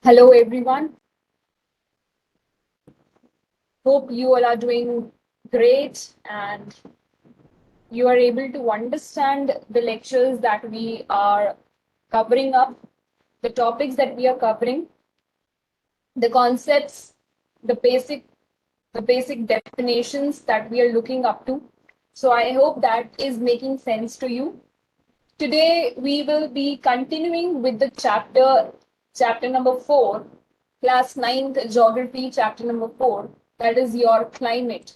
Hello, everyone. Hope you all are doing great and you are able to understand the lectures that we are covering up, the topics that we are covering, the concepts, the basic the basic definitions that we are looking up to. So I hope that is making sense to you. Today we will be continuing with the chapter number 4, class 9th geography, chapter number 4, that is your climate.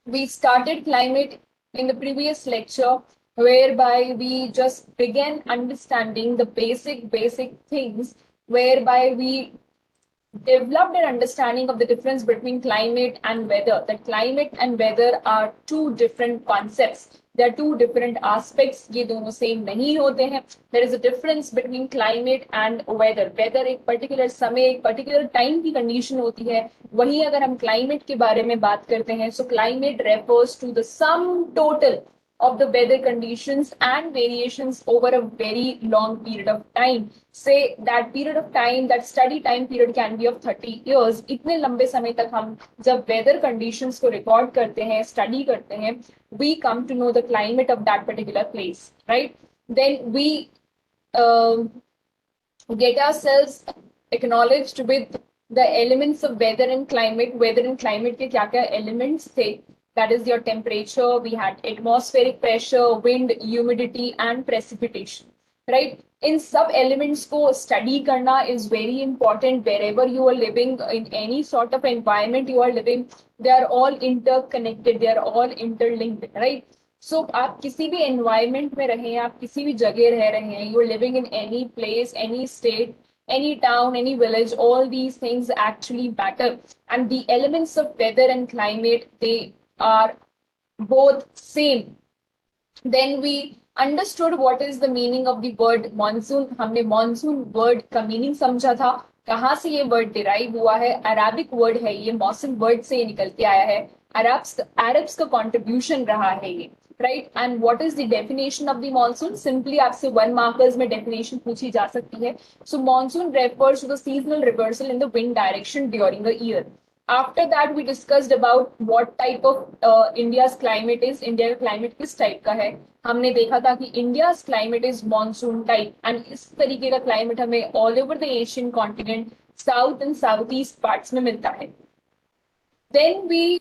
We started climate in the previous lecture, whereby we just began understanding the basic things, whereby we developed an understanding of the difference between climate and weather. That climate and weather are two different concepts. There are two different aspects. ये दोनों same नहीं होते हैं. There is a difference between climate and weather. Weather एक particular समय, एक particular time की condition होती है. वहीं अगर हम climate के बारे में बात करते हैं, so climate refers to the sum total of the weather conditions and variations over a very long period of time. Say that period of time, that study time period can be of 30 years. इतने लंबे समय तक हम जब weather conditions को record करते हैं, study करते हैं, we come to know the climate of that particular place, right? Then we get ourselves acknowledged with the elements of weather and climate. Weather and climate के क्या क्या elements थे? That is your temperature, we had atmospheric pressure, wind, humidity and precipitation, right? In sub elements को study करना is very important wherever you are living, in any sort of environment you are living. They are all interconnected, they are all interlinked, right? So आप किसी भी environment में रहें, आप किसी भी जगह रह रहे हैं, you are living in any place, any state, any town, any village, all these things actually matter. And the elements of weather and climate, they are both same. Then we understood what is the meaning of the word monsoon. हमने monsoon word का meaning समझा था. कहाँ से ये word derive हुआ है? Arabic word है ये, मौसम word से निकल के आया है. Arabs का contribution रहा है ये, right? And what is the definition of the monsoon? Simply आपसे 1 markers में definition पूछी जा सकती है. So monsoon refers to the seasonal reversal in the wind direction during the year. After that we discussed about what type of India's climate is. India का climate किस type का है? हमने देखा था कि India's climate is monsoon type and इस तरीके का climate हमें all over the Asian continent, south and southeast parts में मिलता है. Then we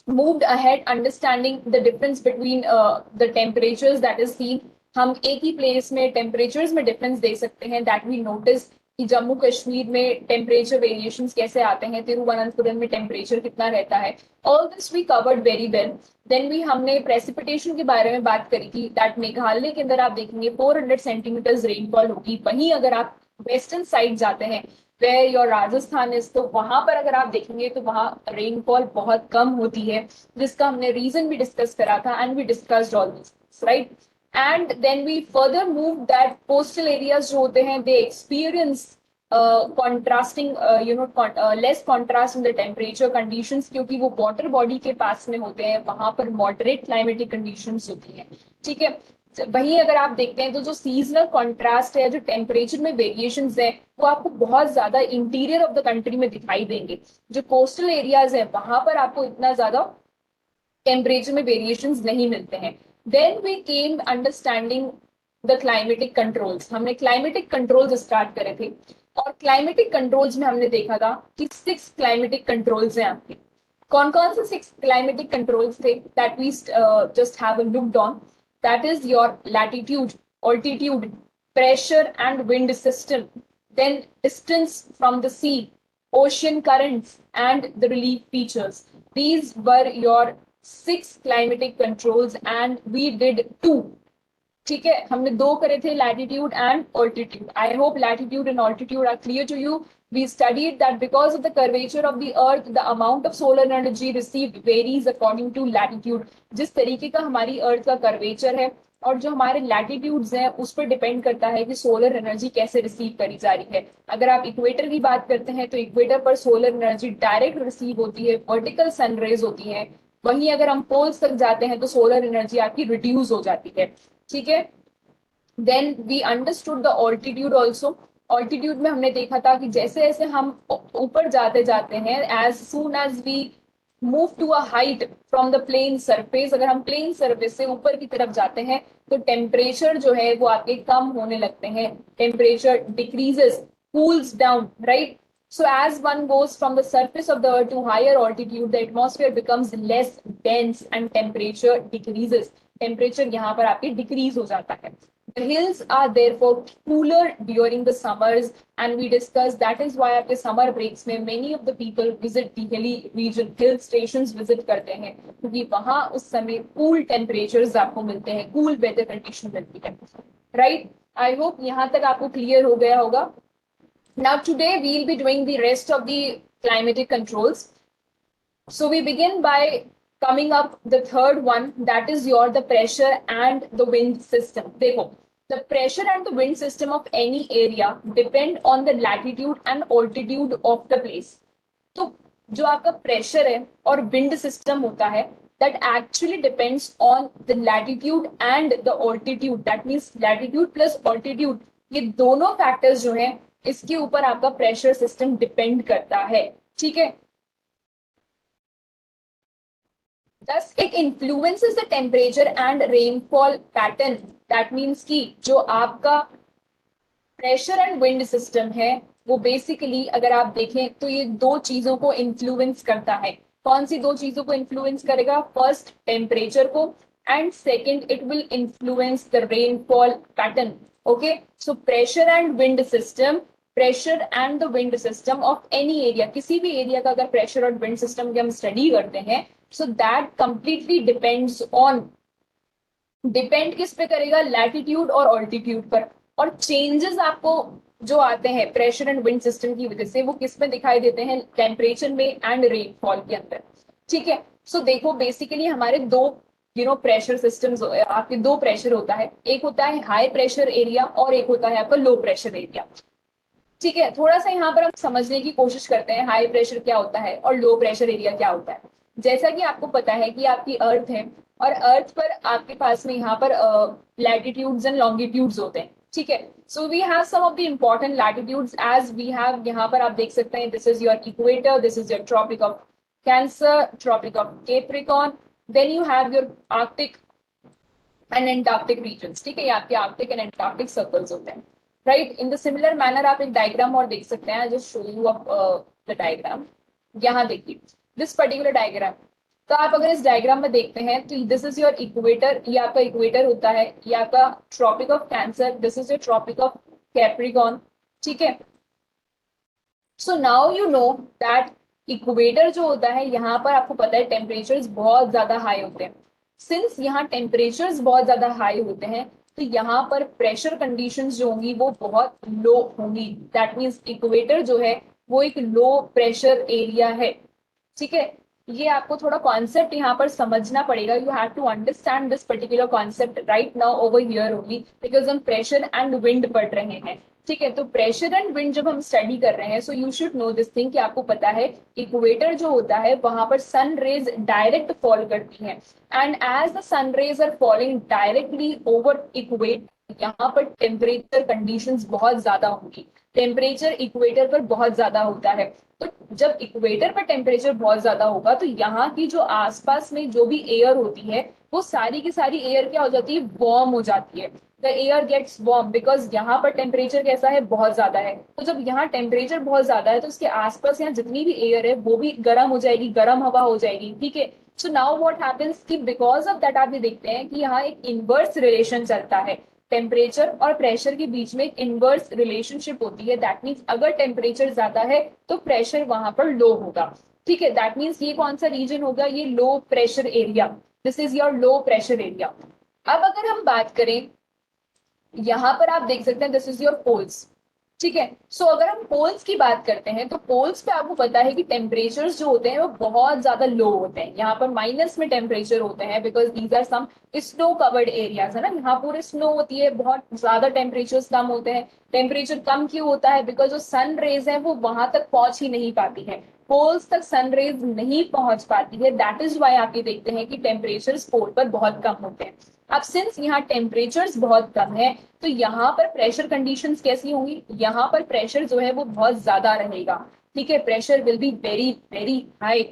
moved ahead understanding the difference between the temperatures that is seen. हम एक ही place में temperatures में difference देख सकते हैं. That we notice कि जम्मू कश्मीर में टेम्परेचर वेरिएशंस कैसे आते हैं, तिरुवनंतपुरम में टेम्परेचर कितना रहता है. All this we covered very well. Then भी हमने प्रेसिपिटेशन के बारे में बात करी थी. दैट मेघालय के अंदर आप देखेंगे 400 सेंटीमीटर्स रेनफॉल होगी. वहीं अगर आप वेस्टर्न साइड जाते हैं where your राजस्थान इज, तो वहां पर अगर आप देखेंगे तो वहां रेनफॉल बहुत कम होती है, जिसका हमने रीजन भी डिस्कस करा था. And we discussed all this, right? And then we further moved that coastal areas जो होते हैं, they experience contrasting, less contrast in the temperature conditions, क्योंकि वो water body के पास में होते हैं, वहां पर moderate climatic conditions होती हैं. ठीक है. वहीं अगर आप देखते हैं तो जो सीजनल कॉन्ट्रास्ट है, जो टेम्परेचर में वेरिएशंस है, वो आपको बहुत ज्यादा इंटीरियर ऑफ द कंट्री में दिखाई देंगे. जो कोस्टल एरियाज है वहां पर आपको इतना ज्यादा टेम्परेचर में वेरिएशंस नहीं मिलते हैं. Then we came understanding the climatic controls. हमने climatic controls स्टार्ट करे थे और climatic controls में हमने देखा था कि 6 climatic controls हैं आपके. कौन कौन से 6 climatic controls थे? That we just have a looked on. That is your latitude, altitude, pressure and wind system. Then distance from the sea, ocean currents and the relief features. These were your 6 climatic controls and we did 2. ठीक है, हमने 2 करे थे, latitude and altitude. I hope latitude and altitude are clear to you. We studied that because of the curvature of the earth, the amount of solar energy received varies according to latitude. जिस तरीके का हमारी अर्थ का curvature है और जो हमारे latitudes हैं उस पर डिपेंड करता है कि सोलर एनर्जी कैसे रिसीव करी जा रही है. अगर आप इक्वेटर की बात करते हैं तो इक्वेटर पर सोलर एनर्जी डायरेक्ट रिसीव होती है, वर्टिकल सन रेज होती है. वहीं अगर हम पोल्स तक जाते हैं तो सोलर एनर्जी आपकी रिड्यूस हो जाती है, ठीक है। Then we understood the altitude also. Altitude में हमने देखा था कि जैसे जैसे हम ऊपर जाते जाते हैं, as soon as we move to a height from the plain surface, अगर हम प्लेन सरफेस से ऊपर की तरफ जाते हैं तो टेम्परेचर जो है वो आपके कम होने लगते हैं, temperature decreases, cools down, right? So as one goes from the surface of the earth to higher altitude, the atmosphere becomes less dense and temperature decreases. Temperature यहाँ पर आपकी decrease हो जाता है. The hills are therefore cooler during the summers, and we discussed that is why आपके summer breaks में many of the people visit the hilly region, hill stations visit करते हैं, क्योंकि वहाँ उस समय cool temperatures आपको मिलते हैं, cool weather condition मिलती है, right? I hope यहाँ तक आपको clear हो गया होगा. Now today we'll be doing the rest of the climatic controls. So we begin by coming up the third one, that is the pressure and the wind system. देखो, the pressure and the wind system of any area depend on the latitude and altitude of the place. तो जो आपका pressure है और wind system होता है, that actually depends on the latitude and the altitude. That means latitude plus altitude, ये दोनों factors जो हैं इसके ऊपर आपका प्रेशर सिस्टम डिपेंड करता है, ठीक है। Thus, it influences the temperature and rainfall pattern. That means कि जो आपका प्रेशर एंड विंड सिस्टम है वो बेसिकली अगर आप देखें तो ये दो चीजों को इन्फ्लुएंस करता है. कौन सी दो चीजों को इन्फ्लुएंस करेगा? फर्स्ट टेम्परेचर को, and second it will influence the rainfall pattern. Okay, so pressure and wind system, pressure and the wind system of any area, किसी भी एरिया का अगर प्रेशर और विंड सिस्टम की हम स्टडी करते हैं, so that completely depends on, depend किस पे करेगा? लैटिट्यूड और ऑल्टीट्यूड पर. और चेंजेस आपको जो आते हैं प्रेशर एंड विंड सिस्टम की वजह से वो किस में दिखाई देते हैं? टेम्परेचर में एंड रेनफॉल के अंदर, ठीक है. सो देखो बेसिकली हमारे दो प्रेशर सिस्टम्स, आपके दो प्रेशर होता है, एक होता है हाई प्रेशर एरिया और एक होता है आपका लो प्रेशर एरिया, ठीक है. थोड़ा सा यहाँ पर हम समझने की कोशिश करते हैं हाई प्रेशर क्या होता है और लो प्रेशर एरिया क्या होता है. जैसा कि आपको पता है कि आपकी अर्थ है और अर्थ पर आपके पास में यहाँ पर लैटिट्यूड्स एंड लॉन्गिट्यूड्स होते हैं, ठीक है. So we have some of the important latitudes as we have, यहाँ पर आप देख सकते हैं this is your equator, this is your tropic of Cancer, Tropic of Capricorn, then you have your Arctic and Antarctic regions, ठीक है. ये आपके आर्कटिक एंड एंटार्क्टिक सर्कल्स होते हैं, right. In the similar manner आप एक डायग्राम और देख सकते हैं, just show you of the diagram. यहाँ देखिए दिस पर्टिकुलर डायग्राम. तो आप अगर इस डायग्राम में देखते हैं तो दिस इज योर इक्वेटर, ये आपका इक्वेटर होता है, ये आपका Tropic of Cancer, this is your tropic of Capricorn, ठीक है. So now you know that equator जो होता है यहाँ पर आपको पता है टेम्परेचर्स बहुत ज्यादा हाई होते हैं. सिंस यहाँ टेम्परेचर्स बहुत ज्यादा हाई होते हैं तो यहाँ पर प्रेशर कंडीशंस जो होंगी वो बहुत लो होंगी. दैट मीन्स इक्वेटर जो है वो एक लो प्रेशर एरिया है, ठीक है. ये आपको थोड़ा कॉन्सेप्ट यहाँ पर समझना पड़ेगा. You have to understand this particular concept right now over here only, because हम प्रेशर एंड विंड पढ़ रहे हैं, ठीक है. तो प्रेशर एंड विंड जब हम स्टडी कर रहे हैं so you should know this thing कि आपको पता है इक्वेटर जो होता है वहां पर सन रेज डायरेक्ट फॉल करती हैं, and as the sun rays are falling directly over equator, यहाँ पर टेम्परेचर कंडीशंस बहुत ज्यादा होंगी. टेम्परेचर इक्वेटर पर बहुत ज्यादा होता है. तो जब इक्वेटर पर टेम्परेचर बहुत ज्यादा होगा तो यहाँ की जो आसपास में जो भी एयर होती है वो सारी की सारी एयर क्या हो जाती है? वार्म हो जाती है. The air gets warm because यहाँ पर टेम्परेचर कैसा है? बहुत ज्यादा है. तो जब यहाँ टेम्परेचर बहुत ज्यादा है तो उसके आसपास यहाँ जितनी भी एयर है वो भी गर्म हो जाएगी, गर्म हवा हो जाएगी, ठीक है. सो नाउ व्हाट हैपेंस कि बिकॉज ऑफ दैट आप ये देखते हैं कि यहाँ एक इनवर्स रिलेशन चलता है. टेम्परेचर और प्रेशर के बीच में एक इनवर्स रिलेशनशिप होती है. दैट मीन्स अगर टेम्परेचर ज्यादा है तो प्रेशर वहां पर लो होगा, ठीक है. दैट मीन्स ये कौन सा रीजन होगा? ये लो pressure area. This is your low pressure area. अब अगर हम बात करें, यहाँ पर आप देख सकते हैं दिस इज योर पोल्स, ठीक है. सो अगर हम पोल्स की बात करते हैं तो पोल्स पे आपको पता है कि टेम्परेचर्स जो होते हैं वो बहुत ज्यादा लो होते हैं. यहाँ पर माइनस में टेम्परेचर होते हैं because these are some snow covered areas, है ना. यहाँ पूरे स्नो होती है, बहुत ज्यादा टेम्परेचर्स कम होते हैं. टेम्परेचर कम क्यों होता है? बिकॉज जो सन रेज है वो वहां तक पहुंच ही नहीं पाती है. पोल्स तक सनरेज नहीं पहुंच पाती है, दैट इज वाई आप ये देखते हैं कि टेम्परेचर्स पोल पर बहुत कम होते हैं। अब सिंस यहाँ टेम्परेचर्स बहुत कम है तो यहाँ पर प्रेशर कंडीशंस कैसी होंगी, यहाँ पर प्रेशर जो है वो बहुत ज्यादा रहेगा, ठीक है, pressure will be very very high,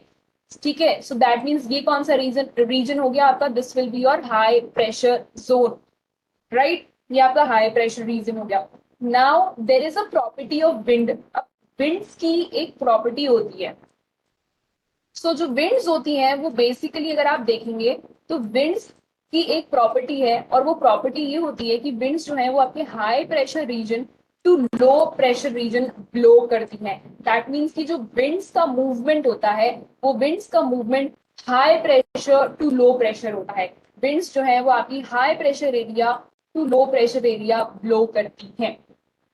ठीक है। सो दैट मीन्स ये कौन सा रीजन हो गया आपका, this will be your high pressure zone, right, ये आपका हाई प्रेशर रीजन हो गया। Now there is a property of wind. अब विंड्स की एक प्रॉपर्टी होती है, सो जो विंड्स होती हैं वो बेसिकली अगर आप देखेंगे तो विंड्स की एक प्रॉपर्टी है, और वो प्रॉपर्टी ये होती है कि विंड्स जो है वो आपके high pressure region to low pressure region blow करती हैं। दैट मीन्स कि जो विंड्स का मूवमेंट होता है वो विंड्स का movement high pressure to low pressure होता है। विंड्स जो है वो आपकी high pressure area to low pressure area blow करती हैं।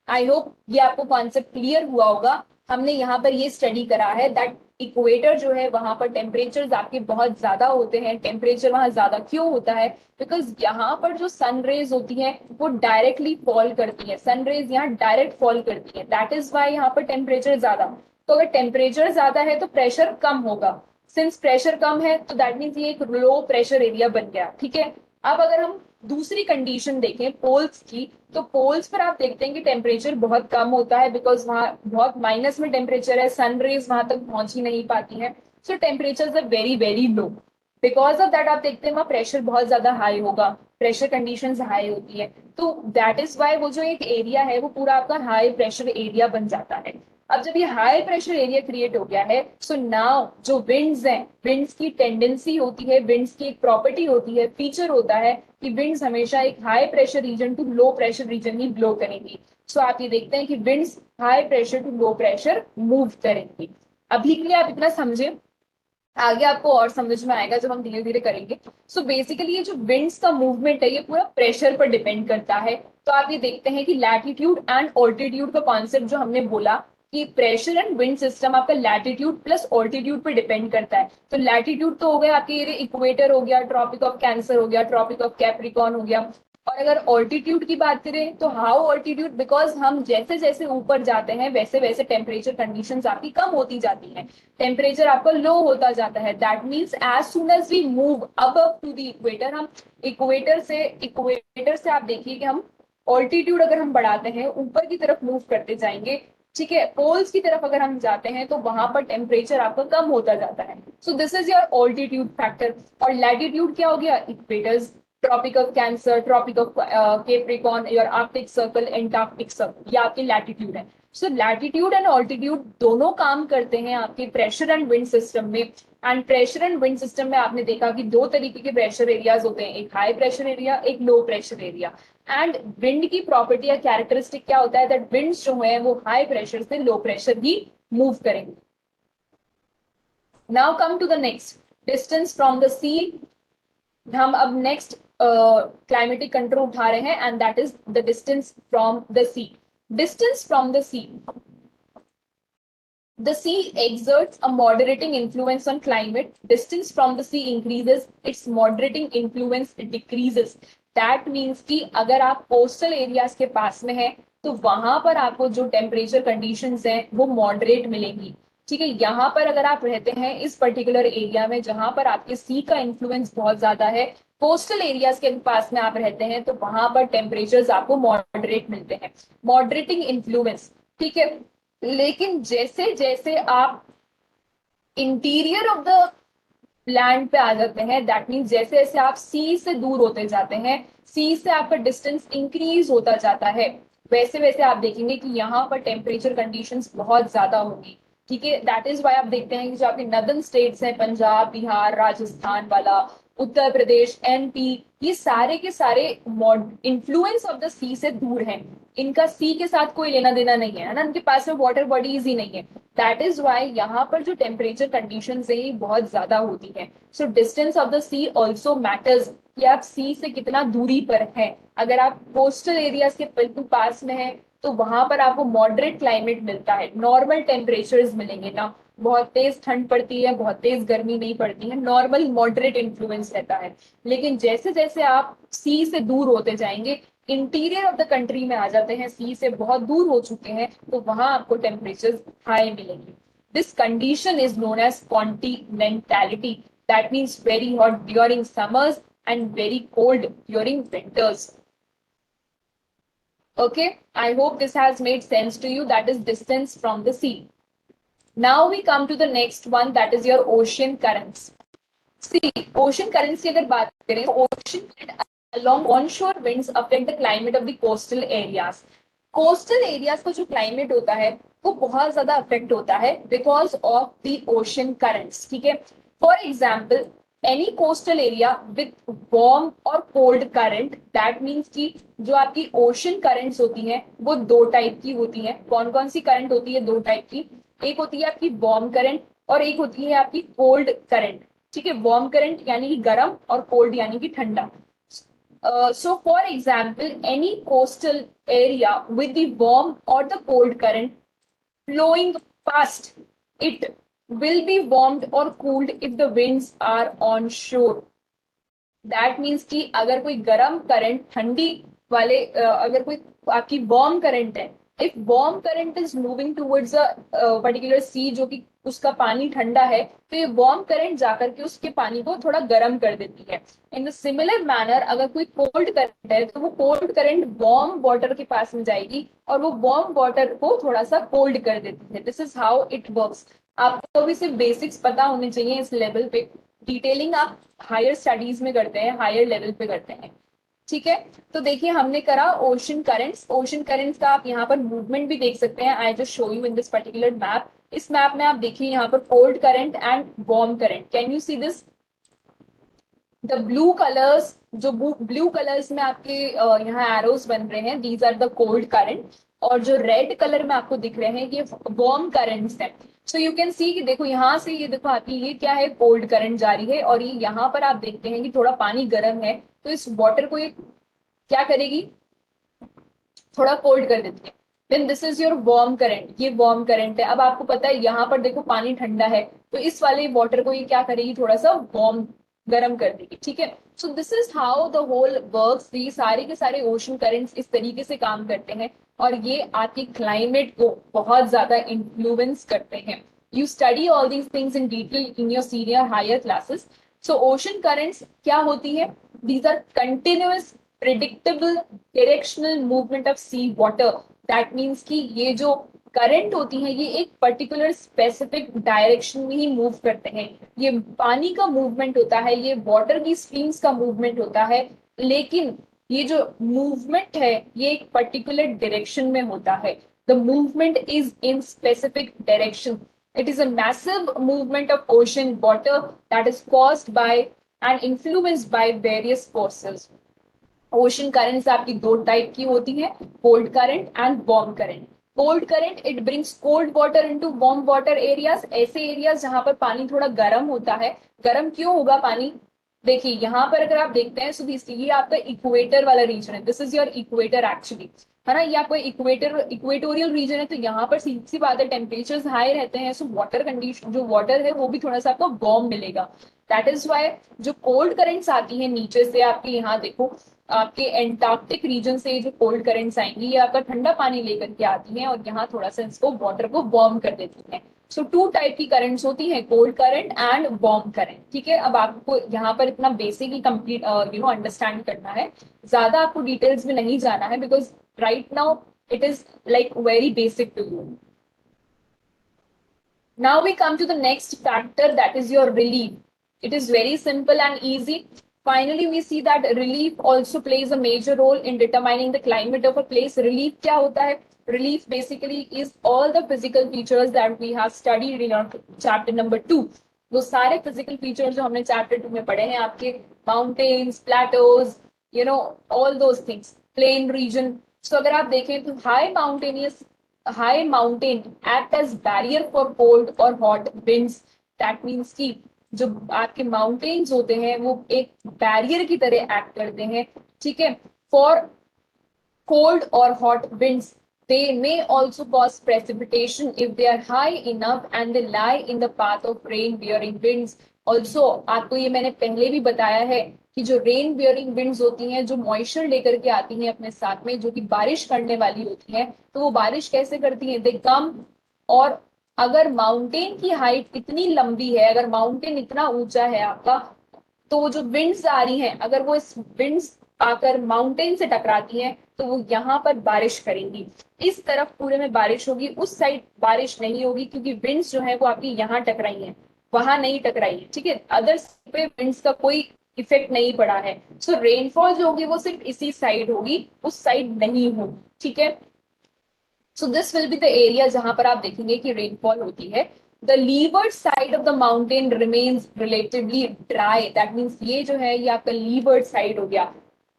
आई होप ये आपको कॉन्सेप्ट क्लियर हुआ होगा। हमने यहाँ पर ये स्टडी करा है दैट इक्वेटर जो है वहां पर टेम्परेचर आपके बहुत ज्यादा होते हैं। टेम्परेचर वहां ज्यादा क्यों होता है, बिकॉज यहाँ पर जो सन रेज होती है वो डायरेक्टली फॉल करती है, सन रेज यहाँ डायरेक्ट फॉल करती है, दैट इज वाई यहाँ पर टेम्परेचर ज्यादा। तो अगर टेम्परेचर ज्यादा है तो प्रेशर कम होगा, सिंस प्रेशर कम है तो दैट मीन्स ये एक लो प्रेशर एरिया बन गया, ठीक है। अब अगर हम दूसरी कंडीशन देखें पोल्स की, तो पोल्स पर आप देखते हैं कि टेम्परेचर बहुत कम होता है, बिकॉज वहां बहुत माइनस में टेम्परेचर है, सन रेज वहां तक पहुंच ही नहीं पाती है, so temperature are very very low. Because of that आप देखते हैं वहां प्रेशर बहुत ज्यादा हाई होगा, प्रेशर कंडीशंस हाई होती है, तो दैट इज वाई वो जो एक एरिया है वो पूरा आपका हाई प्रेशर एरिया बन जाता है। अब जब ये हाई प्रेशर एरिया क्रिएट हो गया है, सो नाउ जो विंड्स हैं, विंड्स की टेंडेंसी होती है, विंड्स की एक प्रॉपर्टी होती है, फीचर होता है कि विंड्स हमेशा एक high pressure region to low pressure region ही ब्लो करेंगी। सो आप ये देखते हैं कि winds high pressure to low pressure move करेंगी। अभी के लिए आप इतना समझे, आगे आपको और समझ में आएगा जब हम धीरे धीरे करेंगे। सो बेसिकली ये जो विंड्स का मूवमेंट है ये पूरा प्रेशर पर डिपेंड करता है। तो आप ये देखते हैं कि लैटिट्यूड एंड ऑल्टीट्यूड का कॉन्सेप्ट जो हमने बोला कि प्रेशर एंड विंड सिस्टम आपका लैटिट्यूड प्लस ऑल्टीट्यूड पर डिपेंड करता है। तो लैटिट्यूड तो हो गया आपके ये इक्वेटर हो गया, ट्रॉपिक ऑफ कैंसर हो गया, ट्रॉपिक ऑफ कैप्रिकॉन हो गया। और अगर ऑल्टीट्यूड की बात करें तो हाउ ऑल्टीट्यूड, बिकॉज हम जैसे जैसे ऊपर जाते हैं वैसे वैसे टेम्परेचर कंडीशंस आपकी कम होती जाती हैं, टेम्परेचर आपका लो होता जाता है। That means as soon as we move अब टू द इक्वेटर, हम इक्वेटर से आप देखिए कि हम ऑल्टीट्यूड अगर हम बढ़ाते हैं ऊपर की तरफ मूव करते जाएंगे, ठीक है, पोल्स की तरफ अगर हम जाते हैं तो वहां पर टेम्परेचर आपका कम होता जाता है। So this is your altitude factor. और लैटिट्यूड क्या हो गया, equators, Tropic of Cancer, Tropic of Capricorn, your Arctic circle, Antarctic circle, ये आपके लैटिट्यूड है। सो लैटिट्यूड एंड ऑल्टीट्यूड दोनों काम करते हैं आपके प्रेशर एंड विंड सिस्टम में। And pressure and wind system में आपने देखा कि दो तरीके के प्रेशर एरियाज होते हैं, एक हाई प्रेशर एरिया, एक लो प्रेशर एरिया। एंड विंड की प्रॉपर्टी या कैरेक्टरिस्टिक क्या होता है, दैट विंड्स जो है वो हाई प्रेशर से लो प्रेशर ही मूव करेंगे। Now come to the next, distance from the sea. हम अब नेक्स्ट क्लाइमेटिक कंट्रोल उठा रहे हैं and that is the distance from the sea. Distance from the sea, the sea exerts a moderating influence on climate. Distance from the sea increases, its moderating influence decreases. That means कि अगर आप coastal areas के पास में है तो वहां पर आपको जो टेम्परेचर कंडीशंस हैं वो मॉडरेट मिलेंगी, ठीक है। यहाँ पर अगर आप रहते हैं इस पर्टिकुलर एरिया में जहां पर आपके सी का इन्फ्लुएंस बहुत ज्यादा है, कोस्टल एरियाज के पास में आप रहते हैं तो वहां पर टेम्परेचर्स आपको मॉडरेट मिलते हैं, मॉडरेटिंग इन्फ्लुएंस, ठीक है। लेकिन जैसे जैसे आप इंटीरियर ऑफ द लैंड पे आ जाते हैं, दैट मीन्स जैसे जैसे आप सी से दूर होते जाते हैं, सी से आपका डिस्टेंस इंक्रीज होता जाता है, वैसे वैसे आप देखेंगे कि यहाँ पर टेम्परेचर कंडीशंस बहुत ज्यादा होंगी, ठीक है। दैट इज वाई आप देखते हैं कि जो आपके नदर्न स्टेट्स हैं, पंजाब, बिहार, राजस्थान वाला, उत्तर प्रदेश, एमपी, ये सारे के सारे इन्फ्लुएंस ऑफ द सी से दूर हैं, इनका सी के साथ कोई लेना देना नहीं है ना, उनके पास में वाटर बॉडीज ही नहीं है। दैट इज वाई यहाँ पर जो टेम्परेचर कंडीशंस है ये बहुत ज्यादा होती है। So distance of the sea also matters, कि आप सी से कितना दूरी पर हैं। अगर आप कोस्टल एरियाज के बिल्कुल पास में हैं तो वहां पर आपको मॉडरेट क्लाइमेट मिलता है, नॉर्मल टेम्परेचर्स मिलेंगे ना, बहुत तेज ठंड पड़ती है, बहुत तेज गर्मी नहीं पड़ती है, नॉर्मल मॉडरेट इन्फ्लुएंस रहता है। लेकिन जैसे जैसे आप सी से दूर होते जाएंगे, इंटीरियर ऑफ द कंट्री में आ जाते हैं, सी से बहुत दूर हो चुके हैं, तो वहां आपको टेम्परेचर हाई मिलेंगे। This condition is known as continentality. That means very hot during summers and very cold during winters. Okay, I hope this has made sense to you. That is distance from the sea. Now we come to the next one, that is your ocean currents. See, ocean currents की अगर बात करें तो ocean current along onshore winds affect the climate of the coastal areas. Coastal areas का जो climate होता है वो बहुत ज्यादा affect होता है because of the ocean currents. ठीक है, for example, any coastal area with warm और cold current, that means कि जो आपकी ocean currents होती हैं वो दो टाइप की होती हैं. कौन कौन सी current होती है? दो टाइप की. एक होती है आपकी warm current और एक होती है आपकी cold current. ठीक है, वार्म करंट यानी कि गर्म और कोल्ड यानी कि ठंडा. So for example, any coastal area with the warm or the cold current flowing past it will be warmed or cooled if the winds are on shore. That means कि अगर कोई गर्म करंट ठंडी वाले अगर कोई आपकी वार्म करंट है, if warm current is moving towards a particular sea जो कि उसका पानी ठंडा है, तो ये वार्म करंट जाकर के उसके पानी को थोड़ा गर्म कर देती है. इन द सिमिलर मैनर अगर कोई कोल्ड करंट है तो वो कोल्ड करंट वार्म वाटर के पास में जाएगी और वो वार्म वाटर को थोड़ा सा कोल्ड कर देती है. This is how it works. आपको भी सिर्फ बेसिक्स पता होने चाहिए इस लेवल पे. डिटेलिंग आप हायर स्टडीज में करते हैं, हायर लेवल पे करते हैं. ठीक है, तो देखिए हमने करा ओशन करेंट्स. ओशन करेंट्स का आप यहाँ पर मूवमेंट भी देख सकते हैं. I just show you in this particular map. इस मैप में आप देखिए यहाँ पर cold current and warm current. Can you see this? The blue colours, जो ब्लू कलर्स में आपके यहाँ एरोज बन रहे हैं, these are the cold current. और जो रेड कलर में आपको दिख रहे हैं ये वार्म करंट्स हैं. सो यू कैन सी कि देखो यहाँ से ये देखो आपकी ये क्या है, कोल्ड करंट जा रही है और ये यहाँ पर आप देखते हैं कि थोड़ा पानी गर्म है तो इस वाटर को ये क्या करेगी, थोड़ा कोल्ड कर देती है. Then this is your warm current. ये वार्म करंट है. अब आपको पता है यहाँ पर देखो पानी ठंडा है तो इस वाले वाटर को ये क्या करेगी, थोड़ा सा वार्म गर्म कर देगी. ठीक है, so this is how the whole works. ये सारे के सारे ओशन करंट्स इस तरीके से काम करते हैं और ये आपकी क्लाइमेट को बहुत ज्यादा इन्फ्लुएंस करते हैं. You study all these things in detail in your senior higher classes. So ocean currents क्या होती है? These are continuous, predictable, directional movement of sea water. That means कि ये जो करंट होती है ये एक पर्टिकुलर स्पेसिफिक डायरेक्शन में ही मूव करते हैं. ये पानी का मूवमेंट होता है, ये वाटर की स्ट्रीम्स का मूवमेंट होता है, लेकिन ये जो मूवमेंट है ये एक पर्टिकुलर डायरेक्शन में होता है. The movement is in specific direction. It is a massive movement of ocean water that is caused by and influenced by various forces. Ocean currents आपकी दो टाइप की होती है, cold current and warm current. Cold current it brings cold water into warm water areas. ऐसे areas जहां पर पानी थोड़ा गर्म होता है. गर्म क्यों होगा पानी? देखिए यहाँ पर अगर आप देखते हैं, सो ये आपका इक्वेटर वाला रीजन है. This is your equator actually, है ना. ये आपको इक्वेटोरियल रीजन है तो यहाँ पर सीधी सी बात है टेम्परेचर हाई रहते हैं. सो वाटर कंडीशन, जो वाटर है वो भी थोड़ा सा आपको वार्म मिलेगा. दैट इज वाई जो कोल्ड करंट्स आती है नीचे से, आपके यहाँ देखो आपके एंटार्क्टिक रीजन से जो कोल्ड करंट्स आएंगी ये आपका ठंडा पानी लेकर के आती हैं और यहाँ थोड़ा सा इसको वाटर को वार्म कर देती हैं. सो टू टाइप की करंट्स होती हैं, cold current and warm current. ठीक है, अब आपको यहाँ पर इतना बेसिक ही कंप्लीट अंडरस्टैंड करना है, ज्यादा आपको डिटेल्स में नहीं जाना है because right now it is like very basic to you. Now we come to the next factor, that is your relief. It is very simple and easy. Finally, we see that relief also plays a major role in determining the climate of a place. Relief क्या होता है? Relief basically is all the physical features that we have studied in our chapter number 2. वो सारे physical features जो हमने chapter 2 में पढ़े हैं, आपके mountains, plateaus, all those things, plain region. So अगर आप देखें तो high mountain act as barrier for cold or hot winds. That means कि जो आपके माउंटेन्स होते हैं वो एक बैरियर की तरह एक्ट करते हैं. ठीक है, फॉर कोल्ड और hot winds. They may also cause precipitation if they are high enough and they lie in the path of rain bearing winds. Also आपको ये मैंने पहले भी बताया है कि जो रेन बियरिंग विंड्स होती हैं, जो मॉइस्चर लेकर के आती हैं अपने साथ में, जो कि बारिश करने वाली होती हैं, तो वो बारिश कैसे करती हैं? दे कम और अगर माउंटेन की हाइट इतनी लंबी है, अगर माउंटेन इतना ऊंचा है आपका, तो जो विंड्स आ रही हैं, अगर वो इस विंड्स आकर माउंटेन से टकराती हैं तो वो यहाँ पर बारिश करेंगी। इस तरफ पूरे में बारिश होगी, उस साइड बारिश नहीं होगी, क्योंकि विंड्स जो है वो आपकी यहाँ टकराई हैं, वहां नहीं टकराई है। ठीक है, अदर पे विंड्स का कोई इफेक्ट नहीं पड़ा है। सो रेनफॉल जो होगी वो सिर्फ इसी साइड होगी, उस साइड नहीं होगी। ठीक है, so this will be the area जहां पर आप देखेंगे कि रेनफॉल होती है। The levered side of the mountain remains relatively dry, that means ये जो है ये आपका लीवर्ड साइड हो गया।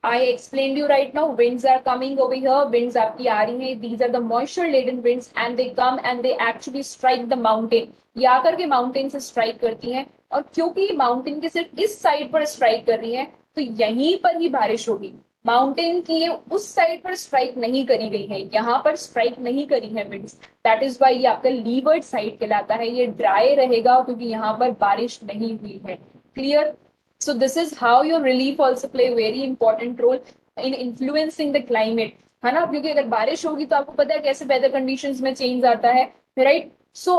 I explain you right now, winds are coming over here, winds आपकी आ रही हैं, these are the moisture laden winds and they come and they actually strike the mountain, ये आकर के माउंटेन से स्ट्राइक करती हैं। और क्योंकि माउंटेन के सिर्फ इस साइड पर स्ट्राइक कर रही है तो यहीं पर ही बारिश होगी। माउंटेन की ये उस साइड पर स्ट्राइक नहीं करी गई है, यहाँ पर स्ट्राइक नहीं करी है विंड्स, दैट इज वाई ये आपका लीवर्ड साइड कहलाता है। ये ड्राई रहेगा क्योंकि यहाँ पर बारिश नहीं हुई है। Clear? So this is how your relief also play a very important role in influencing the climate, है ना? क्योंकि अगर बारिश होगी तो आपको पता है कैसे वेदर कंडीशंस में चेंज आता है, right? So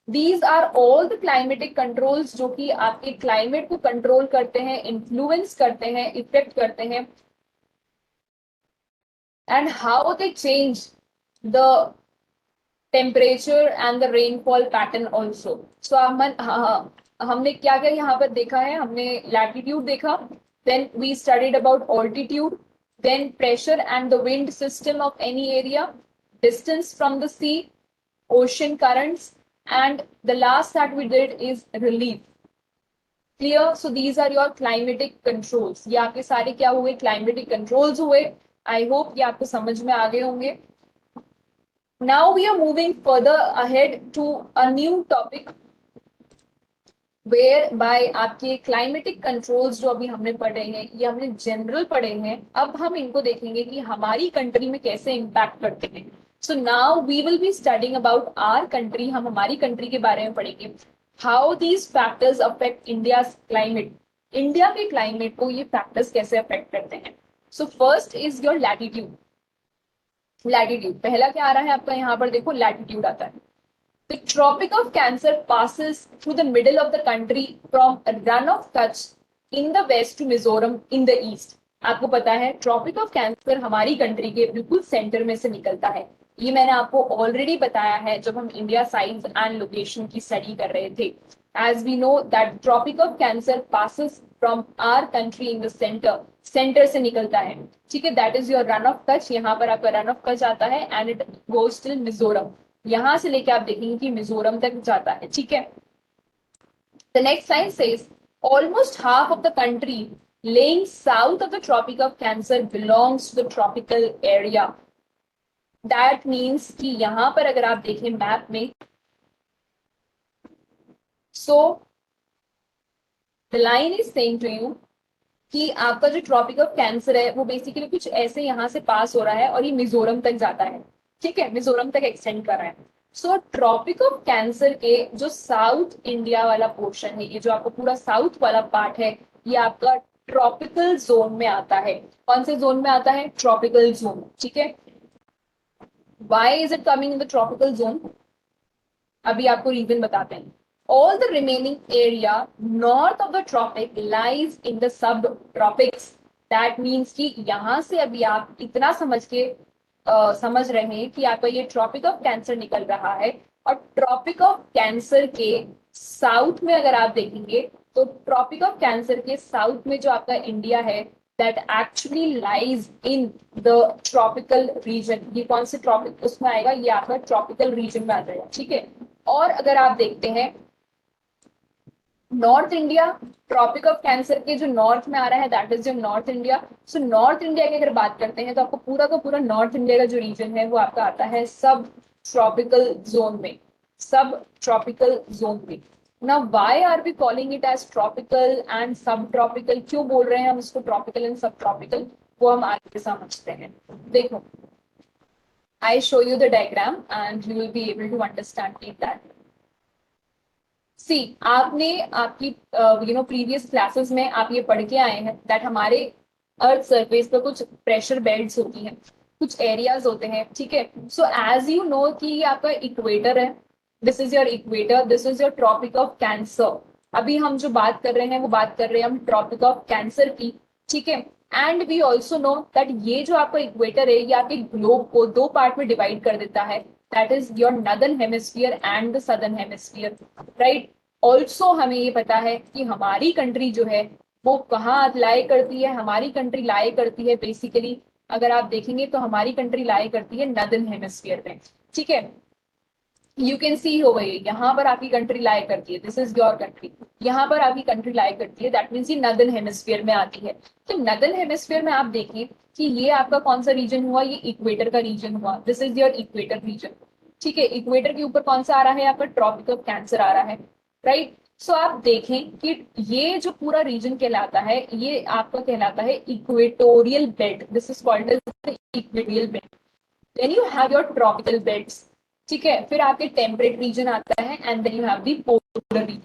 these are all the climatic controls जो कि आपके क्लाइमेट को कंट्रोल करते हैं, इन्फ्लुएंस करते हैं, इफेक्ट करते हैं, and how they change the temperature and the rainfall pattern also. So हमने क्या क्या यहाँ पर देखा है? हमने लैटिट्यूड देखा, then we studied about altitude, then pressure and the wind system of any area, distance from the sea, ocean currents, and the last that we did is relief. Clear? So these are your climatic controls. ये आपके सारे क्या हुए? Climatic controls हुए। I hope ये आपको समझ में आ गए होंगे। Now we are moving further ahead to a new topic whereby आपके क्लाइमेटिक कंट्रोल्स जो अभी हमने पढ़े हैं, ये हमने जनरल पढ़े हैं। अब हम इनको देखेंगे कि हमारी कंट्री में कैसे इम्पैक्ट करते हैं। So now we will be studying about our country, हम हमारी कंट्री के बारे में पढ़ेंगे, how these factors affect India climate, India के क्लाइमेट को ये फैक्टर्स कैसे अफेक्ट करते हैं। So first is your latitude. Latitude पहला क्या आ रहा है आपका, यहाँ पर देखो लैटिट्यूड आता है। The Tropic of Cancer passes through the middle of the country from Run of Kutch in the west to Mizoram in the east. आपको पता है ट्रॉपिक ऑफ कैंसर हमारी कंट्री के बिल्कुल सेंटर में से निकलता है। ये मैंने आपको ऑलरेडी बताया है जब हम इंडिया साइज एंड लोकेशन की स्टडी कर रहे थे। As we know that Tropic of Cancer passes from our country in the centre, centre से निकलता है। ठीक है, that is your Rann of Kutch. यहाँ पर आपका रन ऑफ कच्छ आता है and it goes till Mizoram. यहां से लेके आप देखेंगे कि मिजोरम तक जाता है। ठीक है, the next line says almost half of the country laying south of the Tropic of Cancer belongs to the tropical area. That means कि यहां पर अगर आप देखें मैप में, so the line is saying to you कि आपका जो ट्रॉपिक ऑफ कैंसर है वो बेसिकली कुछ ऐसे यहां से पास हो रहा है और ये मिजोरम तक जाता है। ठीक है, मिजोरम तक एक्सटेंड कर रहा है। सो ट्रॉपिक ऑफ कैंसर के जो साउथ इंडिया वाला पोर्शन है, ये जो आपको पूरा साउथ वाला पार्ट है, ये आपका ट्रॉपिकल जोन में आता है। कौन से जोन में आता है? Tropical zone. ठीक है, why is it coming in the tropical zone? अभी आपको रीजन बताते हैं। All the remaining area north of the tropic lies in the subtropics. That means कि यहाँ से अभी आप इतना समझ रहे हैं कि आपका ये ट्रॉपिक ऑफ कैंसर निकल रहा है, और ट्रॉपिक ऑफ कैंसर के साउथ में अगर आप देखेंगे तो ट्रॉपिक ऑफ कैंसर के साउथ में जो आपका इंडिया है that actually lies in the tropical region. ये कौन से ट्रॉपिक उसमें आएगा? ये आपका ट्रॉपिकल रीजन में आ जाएगा। ठीक है, और अगर आप देखते हैं north India, Tropic of Cancer के जो नॉर्थ में आ रहा है that is your north India. So north India की अगर बात करते हैं तो आपको पूरा का पूरा नॉर्थ इंडिया का जो रीजन है वो आपका आता है सब ट्रॉपिकल जोन में, सब ट्रॉपिकल जोन में। ना why are we calling it as tropical and सब ट्रॉपिकल? क्यों बोल रहे हैं हम इसको ट्रॉपिकल एंड सब ट्रॉपिकल, वो हम आगे समझते हैं। देखो, I show you the diagram and you will be able to understand it that. See, आपने आपकी प्रीवियस क्लासेस में आप ये पढ़ के आए हैं दैट हमारे अर्थ सरफेस पर कुछ प्रेशर बेल्ट्स होती हैं, कुछ एरियाज होते हैं। ठीक है, सो एज यू नो कि ये आपका इक्वेटर है, this is your equator, this is your tropic of cancer. अभी हम जो बात कर रहे हैं वो बात कर रहे हैं हम ट्रॉपिक ऑफ कैंसर की, ठीक है। And we also know that ये जो आपका इक्वेटर है ये आपके ग्लोब को दो पार्ट में डिवाइड कर देता है, that is your northern hemisphere and the southern hemisphere, right. Also हमें ये पता है कि हमारी कंट्री जो है वो कहाँ लाई करती है, हमारी कंट्री लाई करती है बेसिकली, अगर आप देखेंगे तो हमारी कंट्री लाई करती है नॉर्दर्न हेमिस्फीयर में, ठीक है। यू कैन सी हो गई, यहाँ पर आपकी कंट्री लाई करती है, दिस इज योर कंट्री, यहाँ पर आपकी कंट्री लाई करती है, दैट मीन्स ये नॉर्दर्न हेमिस्फीयर में आती है। तो नॉर्दर्न हेमिस्फीयर में आप देखिए कि ये आपका कौन सा रीजन हुआ, ये इक्वेटर का रीजन हुआ, this is your equator region, ठीक है। इक्वेटर के ऊपर कौन सा आ रहा है, आपका ट्रॉपिक ऑफ कैंसर आ रहा है, राइट। सो आप देखें कि ये जो पूरा रीजन कहलाता है ये आपका कहलाता है equatorial belt, this is called as equatorial belt. Then you have your tropical belts, ठीक है। फिर आपके टेम्परेट रीजन आता है and then you have the polar reason.